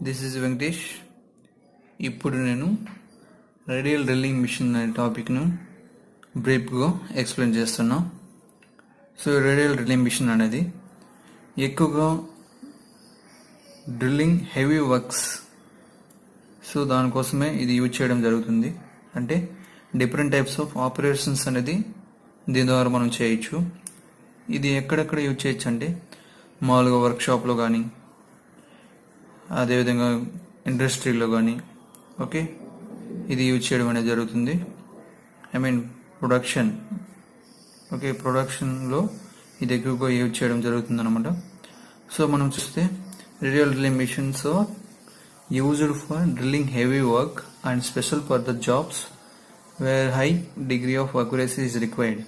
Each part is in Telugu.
This is Venkatesh. ఇప్పుడు నేను రేడియల్ డ్రిల్లింగ్ మిషన్ అనే టాపిక్ను బ్రీఫ్గా ఎక్స్ప్లెయిన్ చేస్తున్నా. సో రేడియల్ డ్రిల్లింగ్ మిషన్ అనేది ఎక్కువగా డ్రిల్లింగ్ హెవీ వర్క్స్, సో దానికోసమే ఇది యూజ్ చేయడం జరుగుతుంది. అంటే డిఫరెంట్ టైప్స్ ఆఫ్ ఆపరేషన్స్ అనేది దీని ద్వారా మనం చేయొచ్చు. ఇది ఎక్కడెక్కడ యూజ్ చేయొచ్చు అంటే మామూలుగా వర్క్షాప్లో కానీ, అదేవిధంగా ఇండస్ట్రీలో కానీ ఓకే ఇది యూజ్ చేయడం అనేది జరుగుతుంది. ప్రొడక్షన్లో ఇది ఎక్కువగా యూజ్ చేయడం జరుగుతుంది అనమాట. సో మనం చూస్తే radial drilling machines are used for drilling heavy work and special for the jobs where high degree of accuracy is required.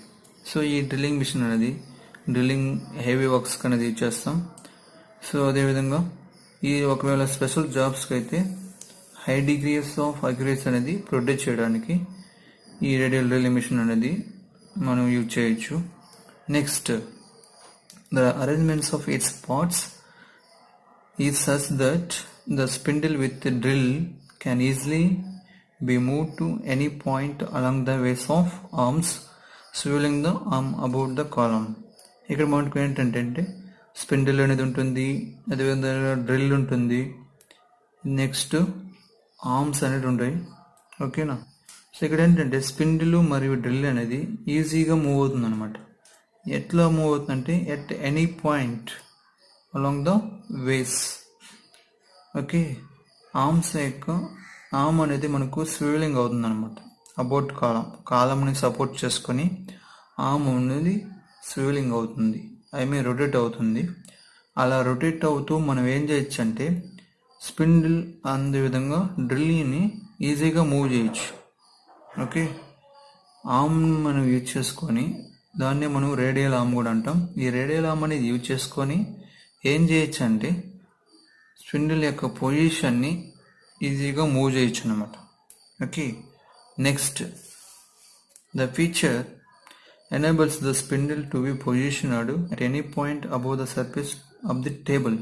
So ఈ డ్రిల్లింగ్ మిషన్ అనేది డ్రిల్లింగ్ హెవీ వర్క్స్ అనేది యూజ్ చేస్తాం. సో అదేవిధంగా ఈ ఒకవేళ స్పెషల్ జాబ్స్కి అయితే హై డిగ్రీస్ ఆఫ్ అక్యురసీ అనేది ప్రొడ్యూస్ చేయడానికి ఈ రేడియల్ డ్రిల్లింగ్ మిషన్ అనేది మనం యూజ్ చేయొచ్చు. Next, the arrangements of its parts is such that the spindle with drill can easily be moved to any point along the ways of arms, swiveling the arm about the column. ఇక్కడ మనకు ఏంటంటే స్పిండిల్ అనేది ఉంటుంది, అదేవిధంగా డ్రిల్ ఉంటుంది, నెక్స్ట్ ఆర్మ్స్ అనేది ఉంటాయి. ఓకేనా. సో ఇక్కడ ఏంటంటే స్పిండిల్ మరియు డ్రిల్ అనేది ఈజీగా మూవ్ అవుతుంది అనమాట. ఎట్లా మూవ్ అవుతుందంటే at any point along the ways. Okay, arms యొక్క ఆర్మ్ అనేది మనకు స్వివలింగ్ అవుతుంది అనమాట. అబౌట్ కాలంని సపోర్ట్ చేసుకొని ఆర్మ్ అనేది స్వివలింగ్ అవుతుంది, రొటేట్ అవుతుంది. అలా రొటేట్ అవుతూ మనం ఏం చేయొచ్చు అంటే స్పిండిల్ అదే విధంగా డ్రిల్ని ఈజీగా మూవ్ చేయొచ్చు. ఓకే, ఆర్మ్ మనం యూజ్ చేసుకొని దాన్నే మనం రేడియల్ ఆర్మ్ కూడా అంటాం. ఈ రేడియల్ ఆర్మ్ అనేది యూజ్ చేసుకొని ఏం చేయొచ్చు అంటే స్పిండిల్ యొక్క పొజిషన్ని ఈజీగా మూవ్ చేయొచ్చు అనమాట. Okay, next, the feature enables the spindle to be positioned at any point above the surface of the table.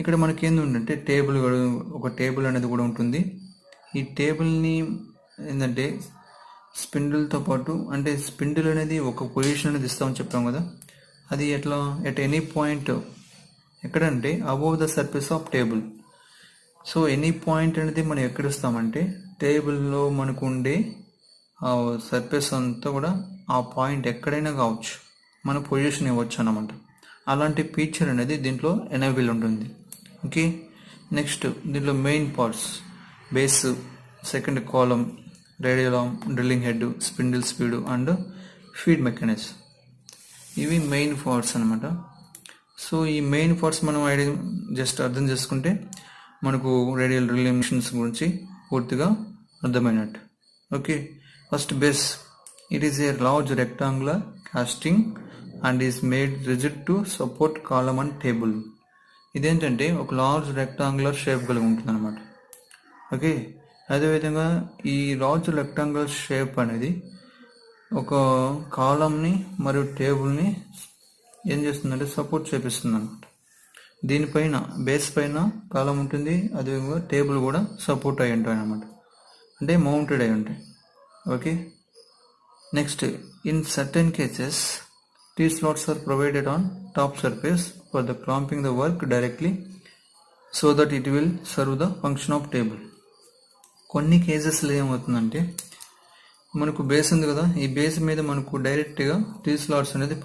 ఇక్కడ మనకి ఏంటంటే ఒక టేబుల్ అనేది కూడా ఉంటుంది. ఈ టేబుల్ని ఏంటంటే స్పిండిల్తో పాటు, అంటే స్పిండిల్ అనేది ఒక పొజిషన్ అనేది ఇస్తామని చెప్పాం కదా, అది ఎట్లా ఎట్ ఎనీ పాయింట్ ఎక్కడంటే above the surface of table. So any point అనేది మనం ఎక్కడ ఇస్తామంటే టేబుల్లో మనకు ఉండే ఆ సర్ఫేస్ అంతా కూడా ఆ పాయింట్ ఎక్కడైనా కావచ్చు, మన పొజిషన్ ఇవ్వచ్చు అన్నమాట. అలాంటి ఫీచర్ అనేది దీంట్లో ఎనేబుల్ ఉంటుంది. ఓకే, నెక్స్ట్, దీంట్లో main parts base, second column, radial arm, drilling head, spindle speed and feed mechanism, ఇవి మెయిన్ పార్ట్స్ అనమాట. సో ఈ మెయిన్ పార్ట్స్ మనం జస్ట్ అర్థం చేసుకుంటే మనకు రేడియల్ డ్రిల్లింగ్ మిషన్స్ గురించి పూర్తిగా అర్థమైనట్టు. Okay, first base, it is a large rectangular casting and is made rigid to support column and table. ఇదేంటంటే ఒక లార్జ్ రెక్టాంగులర్ షేప్ కలిగి ఉంటుంది అనమాట. ఓకే, అదేవిధంగా ఈ లార్జ్ రెక్టాంగులర్ షేప్ అనేది ఒక కాలమ్ని మరియు టేబుల్ని ఏం చేస్తుందంటే సపోర్ట్ చేపిస్తుంది అనమాట. దీనిపైన బేస్ పైన కాలం ఉంటుంది, అదేవిధంగా టేబుల్ కూడా సపోర్ట్ అయి ఉంటాయి అన్నమాట, అంటే మౌంటెడ్ అయి ఉంటాయి. Okay, next, in certain cases T slots are provided on top surface for the clamping the work directly so that it will serve the function of table. కొన్ని కేసెస్లో ఏమవుతుందంటే మనకు బేస్ ఉంది కదా, ఈ బేస్ మీద మనకు డైరెక్ట్గా టీ స్లాట్స్ అనేది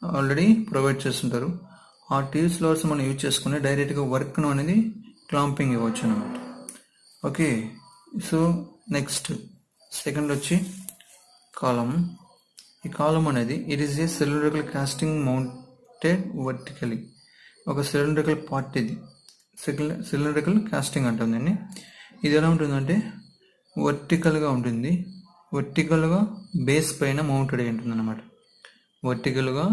ఆల్రెడీ ప్రొవైడ్ చేస్తుంటారు. ఆ టీ స్లాట్స్ మనం యూజ్ చేసుకుని డైరెక్ట్గా వర్క్ను అనేది క్లాంపింగ్ ఇవ్వచ్చు అనమాట. ఓకే, సో నెక్స్ట్, సెకండ్ వచ్చి కాలమ్. ఈ కాలమ్ అనేది it is a cylindrical casting mounted vertically. ఒక సిలిండ్రికల్ పార్ట్, ఇది సిలిండ్రికల్ కాస్టింగ్ అంటుందండి. ఇది ఎలా ఉంటుందంటే వర్టికల్గా ఉంటుంది, వర్టికల్గా బేస్ పైన మౌంటెడ్ అయి ఉంటుంది అనమాట. వర్టికల్గా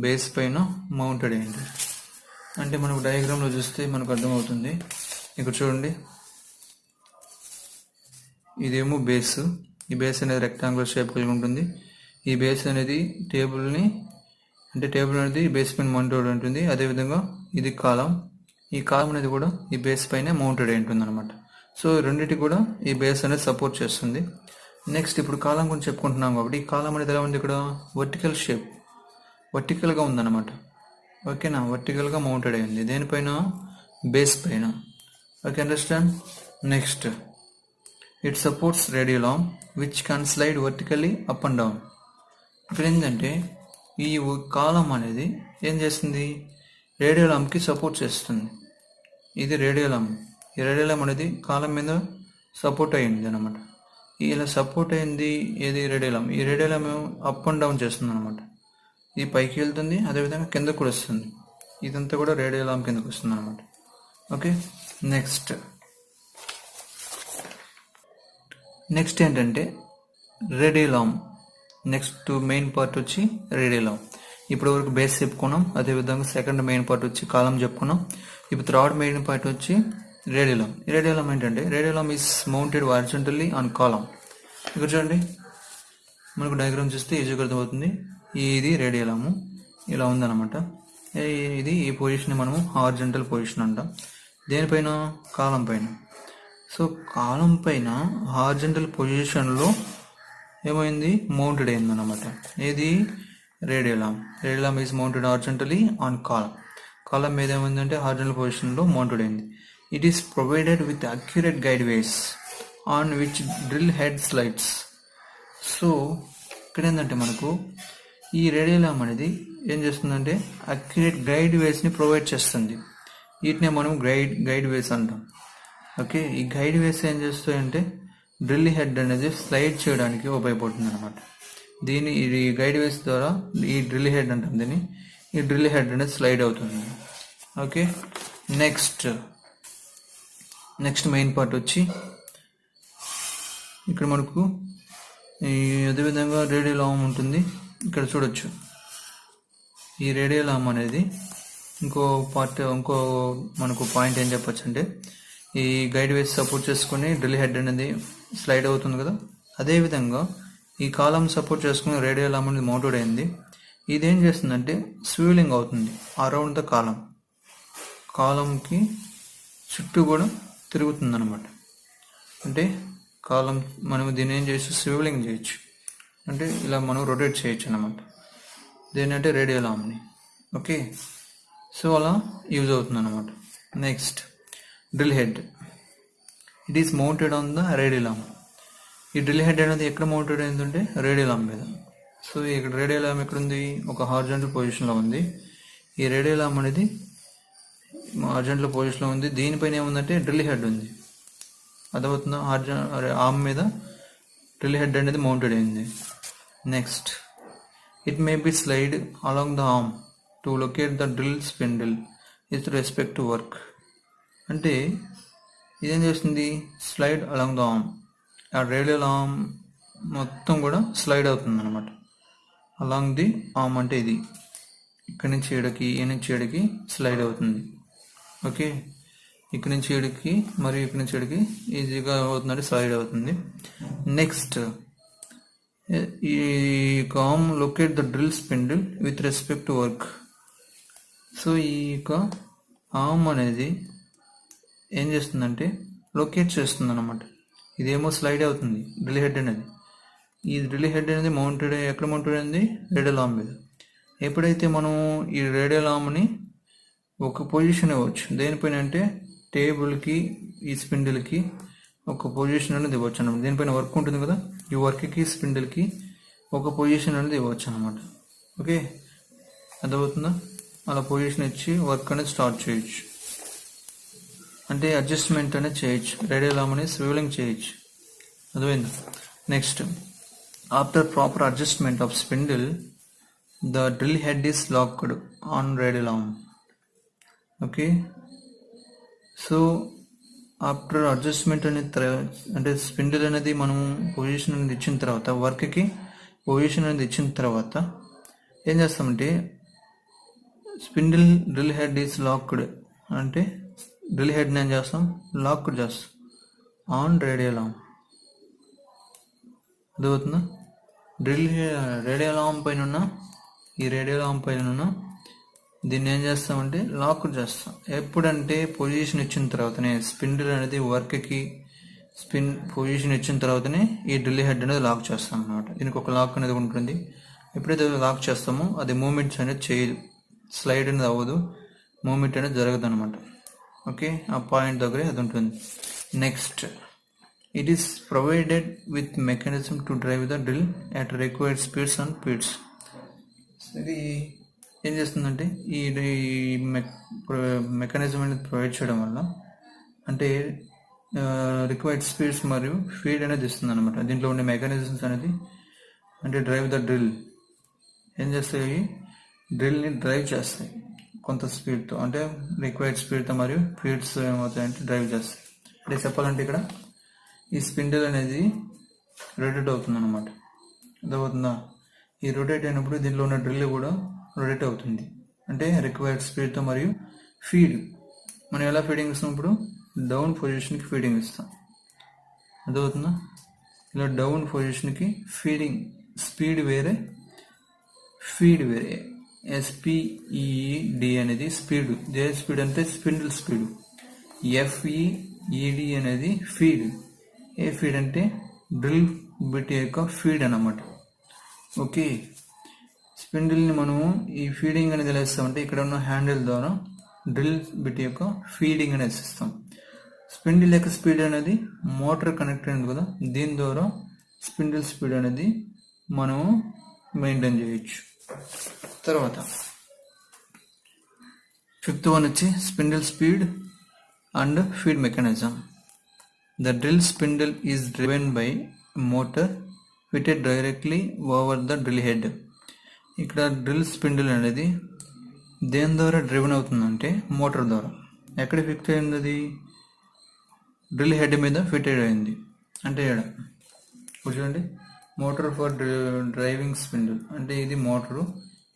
బేస్ పైన మౌంటెడ్ అయింది అంటే మనకు డయాగ్రామ్లో చూస్తే మనకు అర్థమవుతుంది. ఇక్కడ చూడండి, ఇదేమో బేస్. ఈ బేస్ అనేది రెక్టాంగులర్ షేప్ కలిగి ఉంటుంది. ఈ బేస్ అనేది టేబుల్ అనేది బేస్ పైన మౌంటెడ్ ఉంటుంది. అదేవిధంగా ఇది కాలం, ఈ కాలం అనేది కూడా ఈ బేస్ పైన మౌంటెడ్ అయి ఉంటుంది అనమాట. సో రెండింటి కూడా ఈ బేస్ అనేది సపోర్ట్ చేస్తుంది. నెక్స్ట్ ఇప్పుడు కాలం గురించి చెప్పుకుంటున్నాం కాబట్టి ఈ కాలం అనేది ఎలా ఉంది, ఇక్కడ వర్టికల్ షేప్, వర్టికల్గా ఉందన్నమాట. ఓకేనా, వర్టికల్గా మౌంటెడ్ అయింది దేనిపైన, బేస్ పైన. Okay, understand. Next it supports radial arm which can slide vertically up and down. ఇక్కడ ఏంటంటే ఈ కాలం అనేది ఏం చేస్తుంది, రేడియల్ ఆర్మ్కి సపోర్ట్ చేస్తుంది. ఇది రేడియల్ ఆర్మ్. ఈ రేడియల్ ఆర్మ్ అనేది కాలం మీద సపోర్ట్ అయ్యింది అనమాట. ఇలా సపోర్ట్ అయింది ఏది, రేడియల్ ఆర్మ్. ఈ radial arm up and down చేస్తుంది అనమాట. ఇది పైకి వెళ్తుంది, అదేవిధంగా కిందకు కూడా వస్తుంది. ఇదంతా కూడా రేడియల్ ఆర్మ్ కిందకు వస్తుంది అనమాట. ఓకే, నెక్స్ట్ ఏంటంటే radial arm. Next main part వచ్చి రేడియల్ ఆర్మ్. ఇప్పటి వరకు బేస్ చెప్పుకున్నాం, అదేవిధంగా సెకండ్ మెయిన్ పార్ట్ వచ్చి కాలం చెప్పుకున్నాం. ఇప్పుడు థర్డ్ మెయిన్ పార్ట్ వచ్చి రేడియల్ ఆర్మ్. రేడియల్ ఆర్మ్ ఏంటంటే radial arm is mounted horizontally on column. ఇక్కడ చూడండి, మనకు డయాగ్రామ్ చూస్తే ఈజీగా అర్థమవుతుంది. ఇది రేడియల్ ఆర్మ్ ఇలా ఉందన్నమాట. ఇది ఈ పొజిషన్ మనము హారిజాంటల్ పొజిషన్ అంటాం. దేనిపైన, కాలం పైన. సో కాలం పైన హారిజాంటల్ పొజిషన్లో ఏమైంది, మౌంటెడ్ అయింది అన్నమాట. ఏది, radial arm. Radial arm is mounted horizontally on column. Column మీద ఏమైందంటే హారిజాంటల్ పొజిషన్లో మౌంటెడ్ అయింది. It is provided with accurate guide ways on which drill head slides. So ఇక్కడ ఏంటంటే మనకు ఈ రేడియల్ ఆర్మ్ అనేది ఏం చేస్తుందంటే అక్యురేట్ గైడ్ వేస్ని ప్రొవైడ్ చేస్తుంది. వీటినే మనం గైడ్ వేస్ అంటాం. ఓకే, ఈ గైడ్ వేస్ ఏం చేస్తాయంటే డ్రిల్ హెడ్ అనేది స్లైడ్ చేయడానికి ఉపయోగపడుతుంది అనమాట. ఈ గైడ్ వేస్ ద్వారా ఈ డ్రిల్ హెడ్ అంటాం దీన్ని. ఈ డ్రిల్ హెడ్ అనేది స్లైడ్ అవుతుంది. ఓకే, నెక్స్ట్ మెయిన్ పార్ట్ వచ్చి ఇక్కడ మనకు అదేవిధంగా రేడియల్ ఆర్మ్ ఉంటుంది. ఇక్కడ చూడొచ్చు, ఈ రేడియల్ ఆర్మ్ అనేది ఇంకో మనకు పాయింట్ ఏం చెప్పొచ్చు అంటే ఈ గైడ్ వేస్ సపోర్ట్ చేసుకుని డ్రిల్ హెడ్ అనేది స్లైడ్ అవుతుంది కదా. అదేవిధంగా ఈ కాలం సపోర్ట్ చేసుకుని రేడియల్ ఆర్మ్ అనేది మౌంటెడ్ అయింది. ఇదేం చేస్తుందంటే స్వివలింగ్ అవుతుంది అరౌండ్ ద కాలంకి చుట్టూ కూడా తిరుగుతుంది అనమాట. అంటే కాలం మనం దీన్ని ఏం చేయొచ్చు, స్వివలింగ్ చేయొచ్చు. అంటే ఇలా మనం రొటేట్ చేయొచ్చు అనమాట. దేని అంటే రేడియల్ ఆర్మ్ని. ఓకే, సో అలా యూజ్ అవుతుంది అనమాట. Next drill head. It is mounted on the radial arm. ఈ డ్రిల్ హెడ్ అనేది ఎక్కడ మౌంటెడ్ అయిందంటే రేడియల్ ఆర్మ్ మీద. సో ఇక్కడ రేడియల్ ఆర్మ్ ఎక్కడుంది, ఒక హారిజాంటల్ పొజిషన్లో ఉంది. ఈ రేడియల్ ఆర్మ్ అనేది హారిజాంటల్ పొజిషన్లో ఉంది. దీనిపైన ఏముందంటే డ్రిల్ హెడ్ ఉంది. అదవుతుందా, ఆర్మ్ మీద డ్రిల్ హెడ్ అనేది మౌంటెడ్ అయింది. Next it may be slide along the arm to locate the drill spindle with respect to work. అంటే ఇదేం చేస్తుంది, స్లైడ్ అలాంగ్ ద ఆర్మ్. ఆ రేడియల్ ఆర్మ్ మొత్తం కూడా స్లైడ్ అవుతుంది అనమాట. అలాంగ్ ది ఆర్మ్ అంటే ఇది ఇక్కడి నుంచి ఏడకి, ఈ నుంచి ఏడకి స్లైడ్ అవుతుంది. ఓకే, ఇక్కడి నుంచి ఏడుకి మరియు ఇక్కడి నుంచి ఏడుకి ఈజీగా అవుతుందంటే స్లైడ్ అవుతుంది. నెక్స్ట్ ఈ arm locate the drill spindle with respect to work. So ఈ ఆర్మ్ అనేది ఏం చేస్తుందంటే లొకేట్ చేస్తుంది అనమాట. ఇదేమో స్లైడ్ అవుతుంది డ్రిల్ హెడ్ అనేది. ఈ డ్రిల్ హెడ్ అనేది ఎక్కడ మౌంటెడ్ అయింది, రేడియల్ ఆర్మ్ మీద. ఎప్పుడైతే మనం ఈ రేడియల్ ఆర్మ్ని ఒక పొజిషన్ ఇవ్వచ్చు, దేనిపైన అంటే టేబుల్కి ఈ స్పిన్డిల్కి ఒక పొజిషన్ అనేది ఇవ్వచ్చు అనమాట. దీనిపైన వర్క్ ఉంటుంది కదా, ఈ వర్క్కి స్పిన్డిల్కి ఒక పొజిషన్ అనేది ఇవ్వచ్చు అనమాట. ఓకే, అర్థమవుతుందా? అలా పొజిషన్ ఇచ్చి వర్క్ అనేది స్టార్ట్ చేయొచ్చు. అంటే అడ్జస్ట్మెంట్ అనేది చేయొచ్చు, రేడియల్ ఆర్మ్ అనేది స్వివలింగ్ చేయొచ్చు. అర్థమైందా? Next after proper adjustment of spindle the drill head is locked on radial arm. Okay, so after adjustment అనేది అంటే స్పిన్డిల్ అనేది మనం పొజిషన్ అనేది ఇచ్చిన తర్వాత, వర్క్కి పొజిషన్ అనేది ఇచ్చిన తర్వాత ఏం చేస్తామంటే spindle drill head is locked అంటే డ్రిల్ హెడ్ని ఏం చేస్తాం, లాక్డ్ చేస్తాం ఆన్ రేడియల్ ఆర్మ్. అర్థమవుతుందా? రేడియల్ ఆర్మ్ పైన ఉన్న ఈ రేడియల్ ఆర్మ్ పైన ఉన్న దీన్ని ఏం చేస్తామంటే లాక్ చేస్తాం. ఎప్పుడంటే పొజిషన్ ఇచ్చిన తర్వాతనే స్పిండిల్ అనేది వర్క్కి పొజిషన్ ఇచ్చిన తర్వాతనే ఈ డ్రిల్ హెడ్ అనేది లాక్ చేస్తాం అనమాట. దీనికి ఒక లాక్ అనేది ఉంటుంది. ఎప్పుడైతే లాక్ చేస్తామో అది మూమెంట్స్ అనేది చేయదు, స్లైడ్ అనేది అవ్వదు, మూమెంట్ అనేది జరగదు అనమాట. ఓకే, ఆ పాయింట్ దగ్గరే అది ఉంటుంది. Next, it is provided with mechanism to drive the drill at required speeds and speeds. ఇది ఏం చేస్తుందంటే ఈ మెకానిజం అనేది ప్రొవైడ్ చేయడం వల్ల అంటే రిక్వైర్డ్ స్పీడ్స్ మరియు ఫీడ్ అనేది ఇస్తుంది అనమాట. దీంట్లో ఉండే మెకానిజమ్స్ అనేది అంటే డ్రైవ్ ద డ్రిల్ ఏం చేస్తాయి, డ్రిల్ని డ్రైవ్ చేస్తాయి కొంత స్పీడ్తో, అంటే రిక్వైర్డ్ స్పీడ్తో మరియు ఫీడ్స్ ఏమవుతాయంటే డ్రైవ్ చేస్తాయి. అంటే చెప్పాలంటే ఇక్కడ ఈ స్పిండిల్ అనేది రొటేట్ అవుతుంది అనమాట. అర్థమవుతుందా? ఈ రొటేట్ అయినప్పుడు దీనిలో ఉన్న డ్రిల్ కూడా రొటేట్ అవుతుంది, అంటే రిక్వైర్డ్ స్పీడ్తో మరియు ఫీడ్. మనం ఎలా ఫీడింగ్ ఇస్తాం, ఇప్పుడు డౌన్ పొజిషన్కి ఫీడింగ్ ఇస్తాం. అర్థమవుతుందా? ఇలా డౌన్ పొజిషన్కి ఫీడింగ్, స్పీడ్ వేరే ఫీడ్ వేరే. SPEED అనేది స్పీడ్, జే స్పీడ్ అంటే స్పిండిల్ స్పీడ్, FEED అనేది ఫీడ్. ఏ ఫీడ్ అంటే డ్రిల్ బిట్ యొక్క ఫీడ్ అన్నమాట. ఓకే, స్పిండిల్ని మనము ఈ ఫీడింగ్ అనేది ఎలా ఇస్తామంటే ఇక్కడ ఉన్న హ్యాండిల్ ద్వారా డ్రిల్ బిట్ యొక్క ఫీడింగ్ అనేది ఇస్తాం. స్పిండిల్ యొక్క స్పీడ్ అనేది మోటార్ కనెక్ట్ అయింది కదా, దీని ద్వారా స్పిండిల్ స్పీడ్ అనేది మనము మెయింటైన్ చేయొచ్చు. తర్వాత 5th వన్ వచ్చి spindle speed and feed mechanism. The drill spindle is driven by motor fitted directly over the drill head. ఇక్కడ డ్రిల్ స్పిండిల్ అనేది దేని ద్వారా డ్రివెన్ అవుతుందంటే మోటార్ ద్వారా. ఎక్కడ ఫిక్స్ అయింది అది? డ్రిల్ హెడ్ మీద ఫిటెడ్ అయింది. అంటే ఇక్కడ చూడండి, మోటార్ ఫర్ డ్రైవింగ్ స్పిండిల్ అంటే ఇది మోటారు,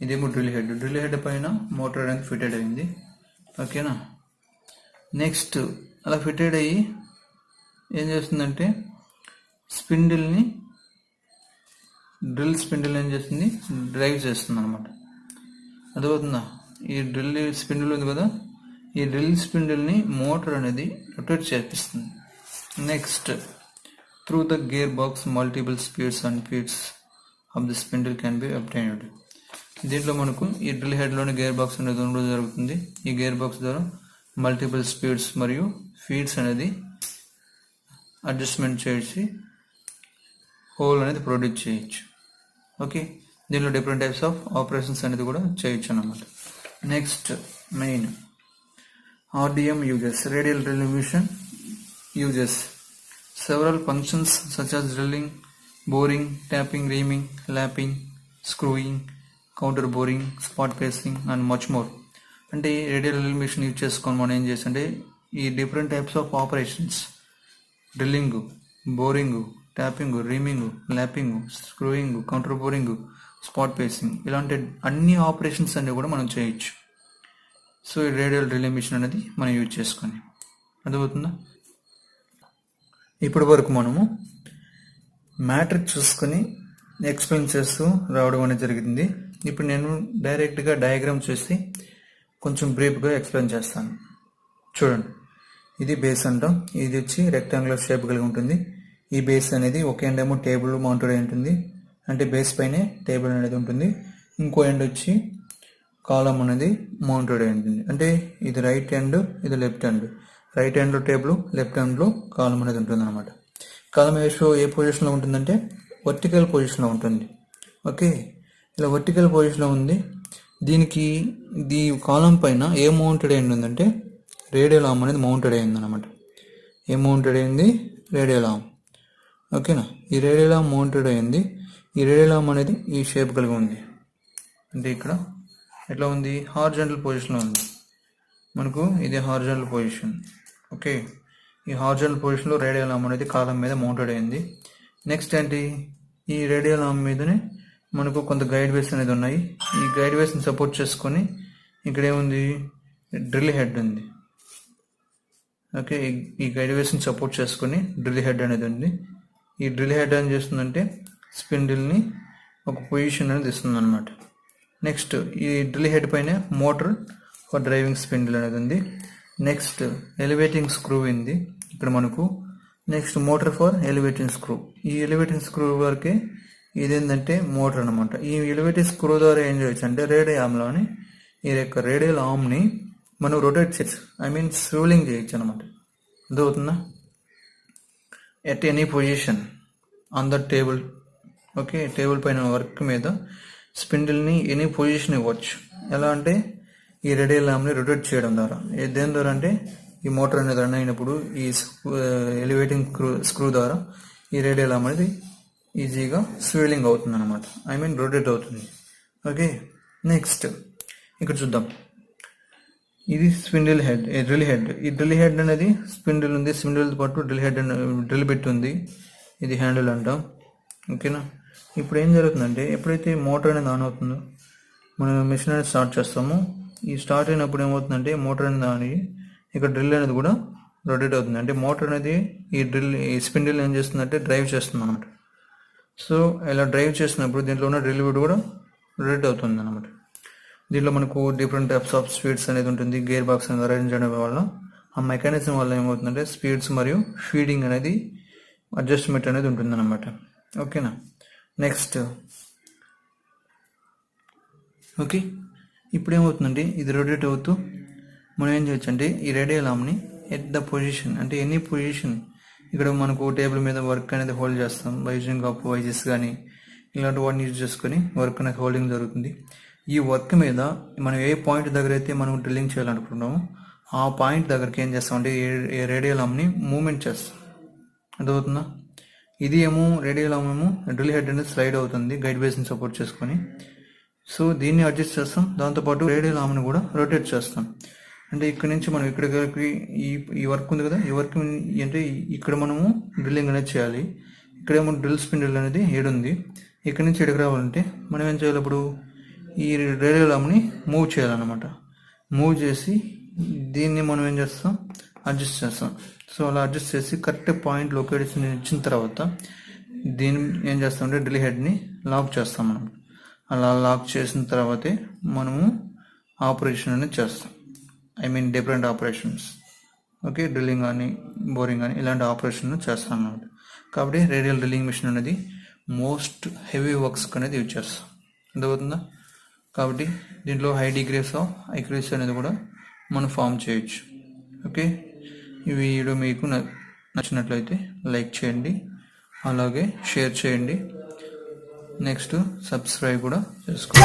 ఇదేమో డ్రిల్ హెడ్. డ్రిల్ హెడ్ పైన మోటార్ అనేది ఫిటెడ్ అయింది. ఓకేనా? నెక్స్ట్ అలా ఫిటెడ్ అయ్యి ఏం చేస్తుందంటే స్పిండిల్ని, డ్రిల్ స్పిండిల్ ఏం చేస్తుంది, డ్రైవ్ చేస్తుంది అనమాట. అర్థమవుతుందా? ఈ డ్రిల్ స్పిండిల్ ఉంది కదా, ఈ డ్రిల్ స్పిండిల్ని మోటార్ అనేది రొటేట్ చేపిస్తుంది. Next, through the gear box multiple speeds and feeds of the spindle can be obtained. దీంట్లో మనకు ఈ డ్రిల్ హెడ్లోని గేర్ బాక్స్ అనేది ఉండడం జరుగుతుంది. ఈ గేర్ బాక్స్ ద్వారా మల్టిపుల్ స్పీడ్స్ మరియు ఫీడ్స్ అనేది అడ్జస్ట్మెంట్ చేసి హోల్ అనేది ప్రొడ్యూస్ చేయొచ్చు. ఓకే, దీనిలో డిఫరెంట్ టైప్స్ ఆఫ్ ఆపరేషన్స్ అనేది కూడా చేయొచ్చు అన్నమాట. Next, main RDM uses, radial drilling machine uses several functions such as drilling, boring, tapping, reaming, lapping, screwing, counter boring, spot pacing and much more. అంటే రేడియల్ డ్రిల్లింగ్ మిషన్ యూజ్ చేసుకొని మనం ఏం చేస్తుంటే ఈ different types of operations, drilling, boring, tapping, reaming, lapping, screwing, counter boring, spot facing, ఇలాంటి అన్ని ఆపరేషన్స్ అన్ని కూడా మనం చేయొచ్చు. సో ఈ రేడియల్ డ్రిల్లింగ్ మిషన్ అనేది మనం యూజ్ చేసుకొని. అర్థమవుతుందా? ఇప్పటి వరకు మనము మ్యాటర్ చూసుకొని ఎక్స్ప్లెయిన్ చేస్తూ రావడం అనేది జరిగింది. ఇప్పుడు నేను డైరెక్ట్గా డయాగ్రామ్ చూసి కొంచెం బ్రీఫ్గా ఎక్స్ప్లెయిన్ చేస్తాను. చూడండి, ఇది బేస్ అంటాం. ఇది వచ్చి రెక్టాంగులర్ షేప్ కలిగి ఉంటుంది. ఈ బేస్ అనేది ఒక ఎండ్ ఏమో టేబుల్ మౌంటెడ్ అయి ఉంటుంది, అంటే బేస్ పైనే టేబుల్ అనేది ఉంటుంది. ఇంకో ఎండ్ వచ్చి కాలం అనేది మౌంటెడ్ అయి ఉంటుంది, అంటే ఇది రైట్ హ్యాండ్, ఇది లెఫ్ట్ హ్యాండ్. రైట్ హ్యాండ్లో టేబుల్, లెఫ్ట్ హ్యాండ్లో కాలం అనేది ఉంటుంది అనమాట. కాలం ఏ పొజిషన్లో ఉంటుందంటే వర్టికల్ పొజిషన్లో ఉంటుంది. ఓకే, ఇలా వర్టికల్ పొజిషన్లో ఉంది. దీనికి ఈ కాలం పైన ఏ మౌంటెడ్ అయి ఉందంటే రేడియల్ ఆర్మ్ అనేది మౌంటెడ్ అయింది అనమాట. ఏ మౌంటెడ్ అయింది? Radial arm. ఓకేనా? ఈ రేడియల్ ఆర్మ్ మౌంటెడ్ అయింది. ఈ రేడియల్ ఆర్మ్ అనేది ఈ షేప్ కలిగి ఉంది. అంటే ఇక్కడ ఎట్లా ఉంది? హారిజాంటల్ పొజిషన్లో ఉంది మనకు. ఇది హారిజాంటల్ పొజిషన్. ఓకే, ఈ హారిజాంటల్ పొజిషన్లో రేడియల్ ఆర్మ్ అనేది కాలం మీద మౌంటెడ్ అయింది. నెక్స్ట్ ఏంటి? ఈ రేడియల్ ఆర్మ్ మీదనే మనకు కొంత గైడ్ వేస్ అనేది ఉన్నాయి. ఈ గైడ్ వేస్ని సపోర్ట్ చేసుకొని ఇక్కడ ఏముంది? డ్రిల్ హెడ్ ఉంది. ఓకే, ఈ గైడ్ వేస్ని సపోర్ట్ చేసుకొని డ్రిల్ హెడ్ అనేది ఉంది. ఈ డ్రిల్ హెడ్ ఏం చేస్తుందంటే స్పిండిల్ని ఒక పొజిషన్ అనేది ఇస్తుంది అనమాట. నెక్స్ట్ ఈ డ్రిల్ హెడ్ పైన మోటార్ ఫర్ డ్రైవింగ్ స్పిండిల్ అనేది ఉంది. నెక్స్ట్ ఎలివేటింగ్ స్క్రూ ఉంది ఇక్కడ మనకు. Next motor for elevating screw. ఈ ఎలివేటింగ్ స్క్రూ వరకే ఇదేంటంటే మోటార్ అనమాట. ఈ ఎలివేటింగ్ స్క్రూ ద్వారా ఏం చేయొచ్చు అంటే రేడియల్ ఆర్మ్లోని ఈ యొక్క రేడియల్ ఆర్మ్ని మనం రొటేట్ చేయొచ్చు, స్వివలింగ్ చేయొచ్చు అనమాట. అర్థమవుతుందా? At any position on the table. Okay, table పైన వర్క్ మీద స్పిండిల్ని ఎనీ పొజిషన్ ఇవ్వచ్చు. ఎలా అంటే ఈ రేడియల్ ఆర్మ్ని రొటేట్ చేయడం ద్వారా. దేని ద్వారా అంటే ఈ మోటార్ అనేది రన్ అయినప్పుడు ఈ ఎలివేటింగ్ స్క్రూ ద్వారా ఈ రేడియల్ ఆర్మ్ అనేది ఈజీగా స్వివలింగ్ అవుతుంది అనమాట, రొటేట్ అవుతుంది. ఓకే, నెక్స్ట్ ఇక్కడ చూద్దాం. ఇది స్పిండిల్ హెడ్, డ్రిల్ హెడ్. ఈ డ్రిల్ హెడ్ అనేది స్పిండిల్ ఉంది, స్పిండిల్తో పాటు డ్రిల్ హెడ్ డ్రిల్ బిట్ ఉంది. ఇది హ్యాండిల్ అంటాం. ఓకేనా? ఇప్పుడు ఏం జరుగుతుందంటే ఎప్పుడైతే మోటార్ అనేది ఆన్ అవుతుందో మనం మిషన్ అనేది స్టార్ట్ చేస్తామో, ఈ స్టార్ట్ అయినప్పుడు ఏమవుతుందంటే మోటార్ అనేది ఆన్ అయ్యి ఇక్కడ డ్రిల్ అనేది కూడా రొటేట్ అవుతుంది. అంటే మోటార్ అనేది ఈ స్పిండిల్ ఏం చేస్తుందంటే డ్రైవ్ చేస్తుంది అనమాట. సో ఇలా డ్రైవ్ చేసినప్పుడు దీంట్లో ఉన్న డ్రిల్ బిట్ కూడా రొటేట్ అవుతుంది అనమాట. దీంట్లో మనకు డిఫరెంట్ టైప్స్ ఆఫ్ స్పీడ్స్ అనేది ఉంటుంది. గేర్ బాక్స్ అనేది అరేంజ్ చేయడం వల్ల ఆ మెకానిజం వల్ల ఏమవుతుందంటే స్పీడ్స్ మరియు ఫీడింగ్ అనేది అడ్జస్ట్మెంట్ అనేది ఉంటుంది అనమాట. ఓకేనా? నెక్స్ట్ ఓకే, ఇప్పుడు ఏమవుతుందంటే ఇది రొటేట్ అవుతూ మనం ఏం చేయొచ్చు అంటే ఈ రేడియల్ ఆర్మ్ని ఎట్ ద పొజిషన్, అంటే ఎనీ పొజిషన్, ఇక్కడ మనకు టేబుల్ మీద వర్క్ అనేది హోల్డ్ చేస్తాం బై యూజింగ్ ఆఫ్ వైజెస్ కానీ ఇలాంటి వాటిని యూజ్ చేసుకొని వర్క్ అనేది హోల్డింగ్ జరుగుతుంది. ఈ వర్క్ మీద మనం ఏ పాయింట్ దగ్గర అయితే మనం డ్రిల్లింగ్ చేయాలనుకుంటున్నామో ఆ పాయింట్ దగ్గరికి ఏం చేస్తామంటే ఏ రేడియల్ ఆర్మ్ని మూవ్మెంట్ చేస్తాం. అర్థమవుతుందా? ఇది ఏమో రేడియల్ ఆర్మ్ ఏమో డ్రిల్ హెడ్ అనేది స్లైడ్ అవుతుంది గైడ్ బేస్ని సపోర్ట్ చేసుకొని. సో దీన్ని అడ్జస్ట్ చేస్తాం, దాంతోపాటు రేడియల్ ఆర్మ్ని కూడా రొటేట్ చేస్తాం. అంటే ఇక్కడ నుంచి మనం ఇక్కడికి ఈ వర్క్ ఉంది కదా, ఈ వర్క్ అంటే ఇక్కడ మనము డ్రిల్లింగ్ అనేది చేయాలి. ఇక్కడేమో డ్రిల్ స్పిండిల్ అనేది ఏడుంది. ఇక్కడ నుంచి ఎక్కడికి రావాలంటే మనం ఏం చేయాలి, ఇప్పుడు ఈ రేడియల్ ఆర్మ్ని మూవ్ చేయాలన్నమాట. మూవ్ చేసి దీన్ని మనం ఏం చేస్తాం, అడ్జస్ట్ చేస్తాం. సో అలా అడ్జస్ట్ చేసి కరెక్ట్ పాయింట్ లొకేషన్ ఇచ్చిన తర్వాత దీన్ని ఏం చేస్తామంటే డ్రిల్ హెడ్ని లాక్ చేస్తాం మనం. అలా లాక్ చేసిన తర్వాతే మనము ఆపరేషన్ అనేది చేస్తాం. Different operations. ఓకే, డ్రిల్లింగ్ కానీ బోరింగ్ కానీ ఇలాంటి ఆపరేషన్ చేస్తాం అన్నమాట. కాబట్టి రేడియల్ డ్రిల్లింగ్ మిషన్ అనేది మోస్ట్ హెవీ వర్క్స్ అనేది యూజ్ చేస్తాం. అర్థమవుతుందా? కాబట్టి దీంట్లో హై డిగ్రీస్ ఆఫ్ అక్యురసీ అనేది కూడా మనం ఫామ్ చేయొచ్చు. ఓకే, ఈ వీడియో మీకు నచ్చినట్లయితే లైక్ చేయండి, అలాగే షేర్ చేయండి. నెక్స్ట్ సబ్స్క్రైబ్ కూడా చేసుకోండి.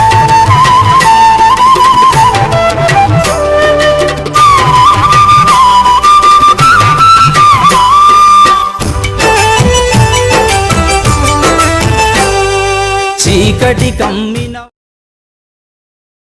చీకటి కమ్మిన